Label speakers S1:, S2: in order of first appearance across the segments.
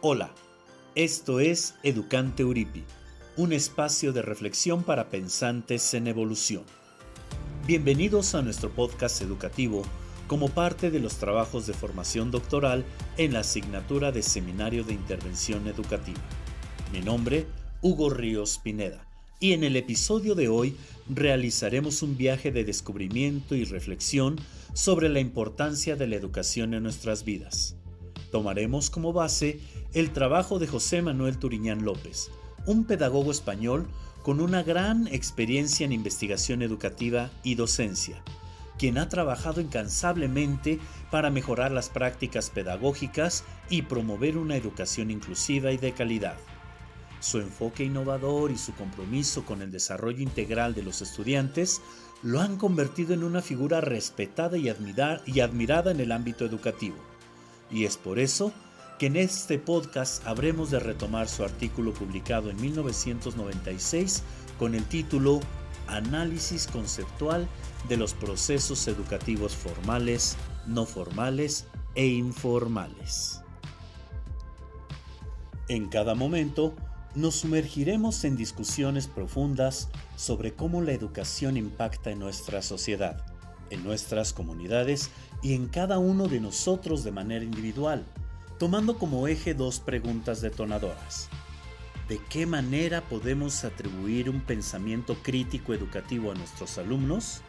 S1: Hola, esto es Educante Euripi, un espacio de reflexión para pensantes en evolución. Bienvenidos a nuestro podcast educativo como parte de los trabajos de formación doctoral en la asignatura de Seminario de Intervención Educativa. Mi nombre, Hugo Ríos Pineda, y en el episodio de hoy realizaremos un viaje de descubrimiento y reflexión sobre la importancia de la educación en nuestras vidas. Tomaremos como base el trabajo de José Manuel Turiñán López, un pedagogo español con una gran experiencia en investigación educativa y docencia, quien ha trabajado incansablemente para mejorar las prácticas pedagógicas y promover una educación inclusiva y de calidad. Su enfoque innovador y su compromiso con el desarrollo integral de los estudiantes lo han convertido en una figura respetada y admirada en el ámbito educativo. Y es por eso que en este podcast habremos de retomar su artículo publicado en 1996 con el título Análisis conceptual de los procesos educativos formales, no formales e informales. En cada momento nos sumergiremos en discusiones profundas sobre cómo la educación impacta en nuestra sociedad, en nuestras comunidades y en cada uno de nosotros de manera individual, tomando como eje dos preguntas detonadoras. ¿De qué manera podemos atribuir un pensamiento crítico educativo a nuestros alumnos?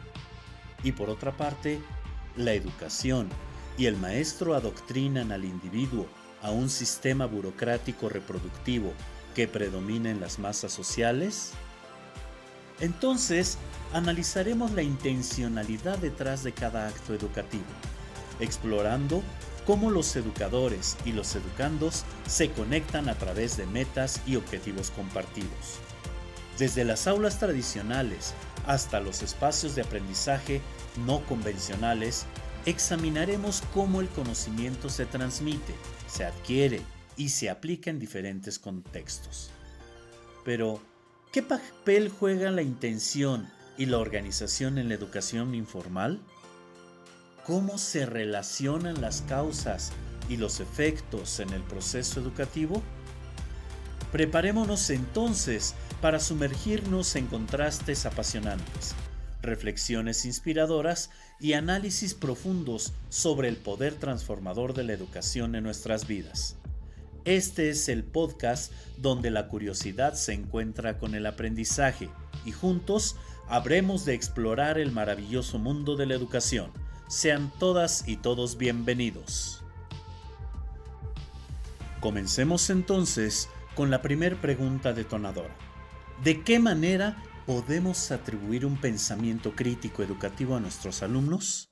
S1: Y por otra parte, la educación y el maestro adoctrinan al individuo a un sistema burocrático reproductivo que predomina en las masas sociales. Entonces, analizaremos la intencionalidad detrás de cada acto educativo, explorando cómo los educadores y los educandos se conectan a través de metas y objetivos compartidos. Desde las aulas tradicionales hasta los espacios de aprendizaje no convencionales, examinaremos cómo el conocimiento se transmite, se adquiere y se aplica en diferentes contextos. Pero, ¿qué papel juega la intención y la organización en la educación informal? ¿Cómo se relacionan las causas y los efectos en el proceso educativo? Preparémonos entonces para sumergirnos en contrastes apasionantes, reflexiones inspiradoras y análisis profundos sobre el poder transformador de la educación en nuestras vidas. Este es el podcast donde la curiosidad se encuentra con el aprendizaje y juntos habremos de explorar el maravilloso mundo de la educación. Sean todas y todos bienvenidos. Comencemos entonces con la primera pregunta detonadora. ¿De qué manera podemos atribuir un pensamiento crítico educativo a nuestros alumnos?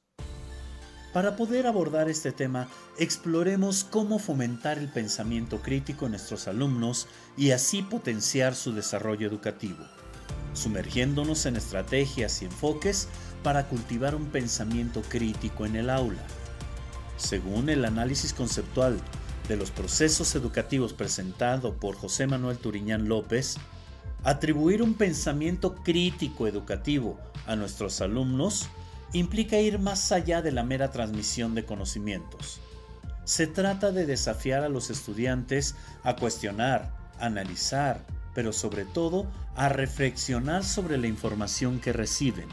S1: Para poder abordar este tema, exploremos cómo fomentar el pensamiento crítico en nuestros alumnos y así potenciar su desarrollo educativo, sumergiéndonos en estrategias y enfoques para cultivar un pensamiento crítico en el aula. Según el análisis conceptual de los procesos educativos presentado por José Manuel Turiñán López, atribuir un pensamiento crítico educativo a nuestros alumnos implica ir más allá de la mera transmisión de conocimientos. Se trata de desafiar a los estudiantes a cuestionar, analizar, pero sobre todo a reflexionar sobre la información que reciben,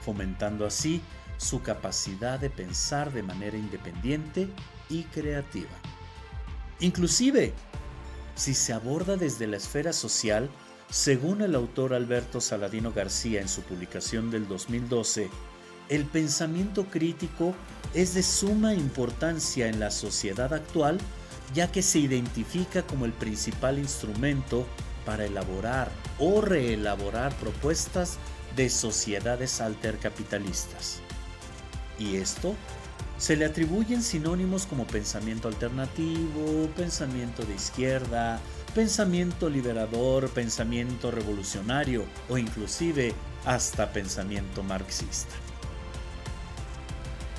S1: fomentando así su capacidad de pensar de manera independiente y creativa. Inclusive, si se aborda desde la esfera social, según el autor Alberto Saladino García en su publicación del 2012, el pensamiento crítico es de suma importancia en la sociedad actual, ya que se identifica como el principal instrumento para elaborar o reelaborar propuestas de sociedades altercapitalistas. Y esto se le atribuyen sinónimos como pensamiento alternativo, pensamiento de izquierda, pensamiento liberador, pensamiento revolucionario o inclusive hasta pensamiento marxista.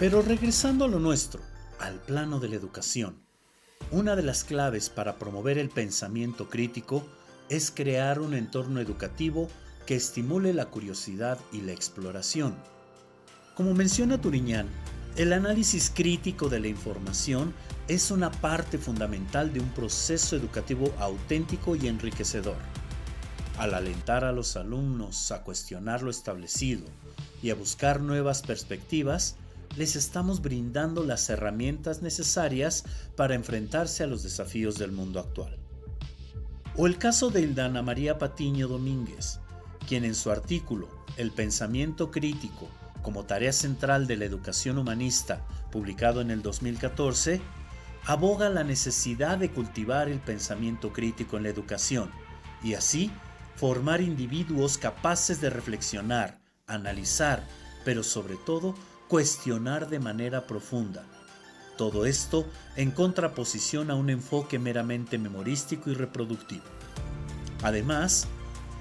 S1: Pero regresando a lo nuestro, al plano de la educación, una de las claves para promover el pensamiento crítico es crear un entorno educativo que estimule la curiosidad y la exploración. Como menciona Turiñán, El análisis crítico de la información es una parte fundamental de un proceso educativo auténtico y enriquecedor. Al alentar a los alumnos a cuestionar lo establecido y a buscar nuevas perspectivas, les estamos brindando las herramientas necesarias para enfrentarse a los desafíos del mundo actual. O el caso de Ildana María Patiño Domínguez, quien en su artículo El pensamiento crítico como tarea central de la educación humanista, publicado en el 2014, aboga la necesidad de cultivar el pensamiento crítico en la educación y así formar individuos capaces de reflexionar, analizar, pero sobre todo cuestionar de manera profunda. Todo esto en contraposición a un enfoque meramente memorístico y reproductivo. Además,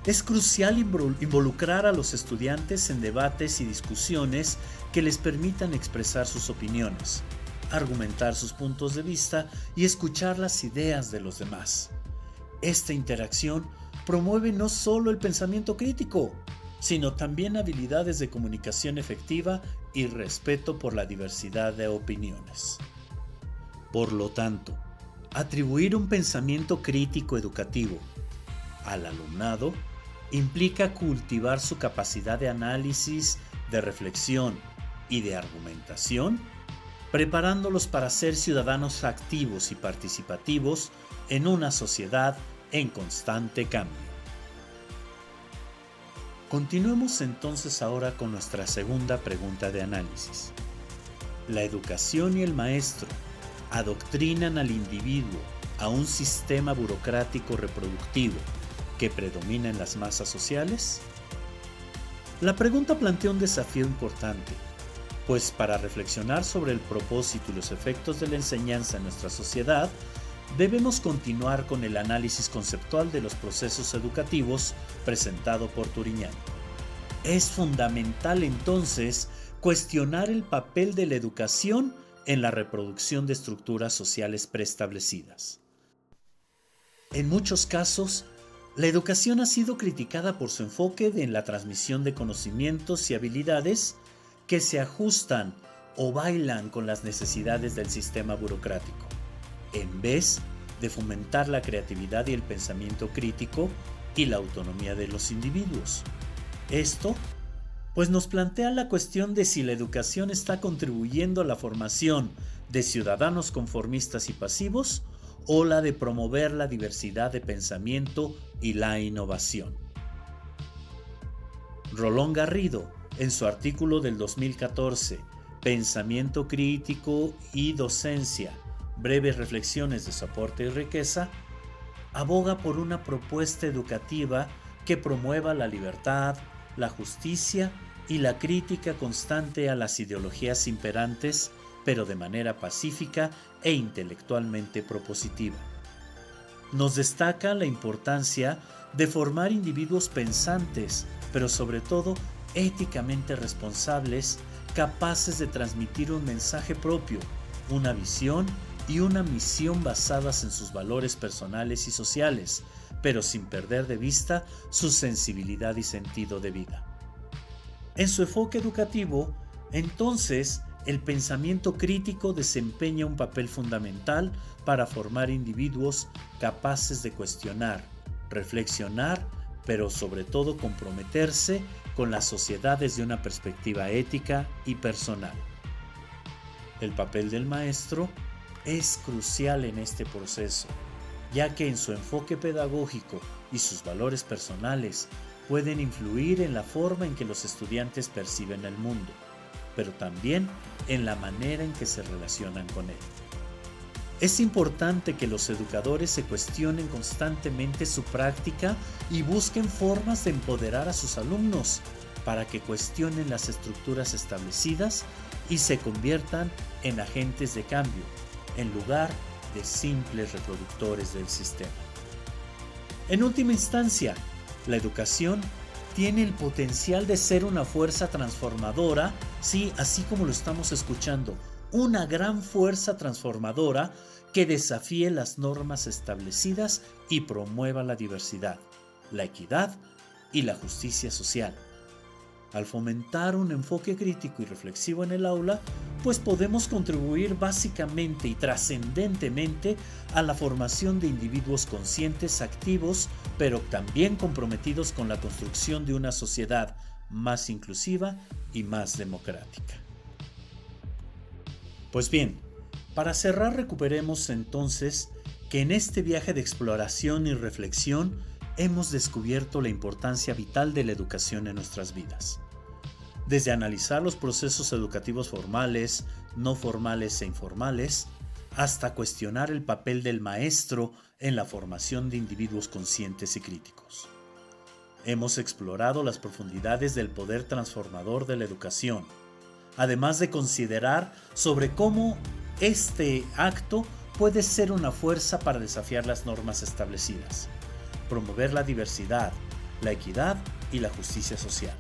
S1: es crucial involucrar a los estudiantes en debates y discusiones que les permitan expresar sus opiniones, argumentar sus puntos de vista y escuchar las ideas de los demás. Esta interacción promueve no solo el pensamiento crítico, sino también habilidades de comunicación efectiva y respeto por la diversidad de opiniones. Por lo tanto, atribuir un pensamiento crítico educativo al alumnado implica cultivar su capacidad de análisis, de reflexión y de argumentación, preparándolos para ser ciudadanos activos y participativos en una sociedad en constante cambio. Continuemos entonces ahora con nuestra segunda pregunta de análisis. ¿La educación y el maestro adoctrinan al individuo a un sistema burocrático reproductivo que predomina en las masas sociales? La pregunta plantea un desafío importante, pues para reflexionar sobre el propósito y los efectos de la enseñanza en nuestra sociedad, debemos continuar con el análisis conceptual de los procesos educativos presentado por Turiñán. Es fundamental entonces cuestionar el papel de la educación en la reproducción de estructuras sociales preestablecidas. En muchos casos, la educación ha sido criticada por su enfoque en la transmisión de conocimientos y habilidades que se ajustan o bailan con las necesidades del sistema burocrático, en vez de fomentar la creatividad y el pensamiento crítico y la autonomía de los individuos. Esto, pues nos plantea la cuestión de si la educación está contribuyendo a la formación de ciudadanos conformistas y pasivos o la de promover la diversidad de pensamiento y la innovación. Rolón Garrido, en su artículo del 2014, Pensamiento crítico y docencia, breves reflexiones de soporte y riqueza, aboga por una propuesta educativa que promueva la libertad, la justicia y la crítica constante a las ideologías imperantes, pero de manera pacífica e intelectualmente propositiva. Nos destaca la importancia de formar individuos pensantes, pero sobre todo éticamente responsables, capaces de transmitir un mensaje propio, una visión y una misión basadas en sus valores personales y sociales, pero sin perder de vista su sensibilidad y sentido de vida. En su enfoque educativo, entonces, el pensamiento crítico desempeña un papel fundamental para formar individuos capaces de cuestionar, reflexionar, pero sobre todo comprometerse con la sociedad desde una perspectiva ética y personal. El papel del maestro es crucial en este proceso, ya que en su enfoque pedagógico y sus valores personales pueden influir en la forma en que los estudiantes perciben el mundo, pero también en la manera en que se relacionan con él. Es importante que los educadores se cuestionen constantemente su práctica y busquen formas de empoderar a sus alumnos para que cuestionen las estructuras establecidas y se conviertan en agentes de cambio, en lugar de simples reproductores del sistema. En última instancia, la educación tiene el potencial de ser una fuerza transformadora, sí, así como lo estamos escuchando, una gran fuerza transformadora que desafíe las normas establecidas y promueva la diversidad, la equidad y la justicia social. Al fomentar un enfoque crítico y reflexivo en el aula, pues podemos contribuir básicamente y trascendentemente a la formación de individuos conscientes, activos, pero también comprometidos con la construcción de una sociedad más inclusiva y más democrática. Pues bien, para cerrar recuperemos entonces que en este viaje de exploración y reflexión hemos descubierto la importancia vital de la educación en nuestras vidas. Desde analizar los procesos educativos formales, no formales e informales, hasta cuestionar el papel del maestro en la formación de individuos conscientes y críticos. Hemos explorado las profundidades del poder transformador de la educación, además de considerar sobre cómo este acto puede ser una fuerza para desafiar las normas establecidas, promover la diversidad, la equidad y la justicia social.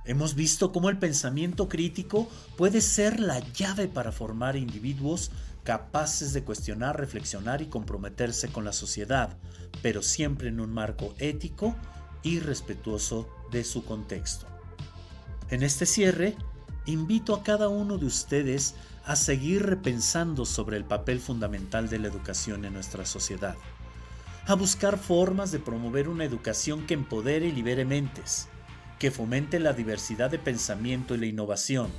S1: Hemos visto cómo el pensamiento crítico puede ser la llave para formar individuos capaces de cuestionar, reflexionar y comprometerse con la sociedad, pero siempre en un marco ético y respetuoso de su contexto. En este cierre, invito a cada uno de ustedes a seguir repensando sobre el papel fundamental de la educación en nuestra sociedad, a buscar formas de promover una educación que empodere y libere mentes, que fomente la diversidad de pensamiento y la innovación,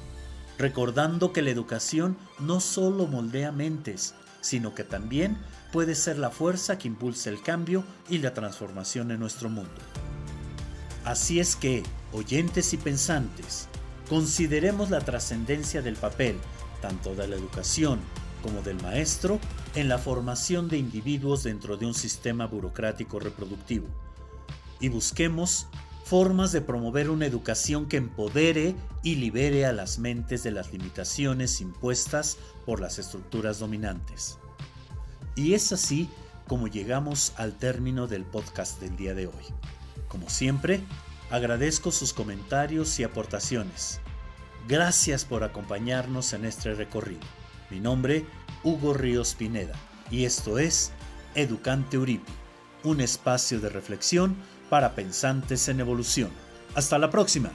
S1: recordando que la educación no solo moldea mentes, sino que también puede ser la fuerza que impulsa el cambio y la transformación en nuestro mundo. Así es que, oyentes y pensantes, consideremos la trascendencia del papel, tanto de la educación como del maestro, en la formación de individuos dentro de un sistema burocrático reproductivo, y busquemos formas de promover una educación que empodere y libere a las mentes de las limitaciones impuestas por las estructuras dominantes. Y es así como llegamos al término del podcast del día de hoy. Como siempre, agradezco sus comentarios y aportaciones. Gracias por acompañarnos en este recorrido. Mi nombre, Hugo Ríos Pineda, y esto es Educante Uripi, un espacio de reflexión para pensantes en evolución. Hasta la próxima.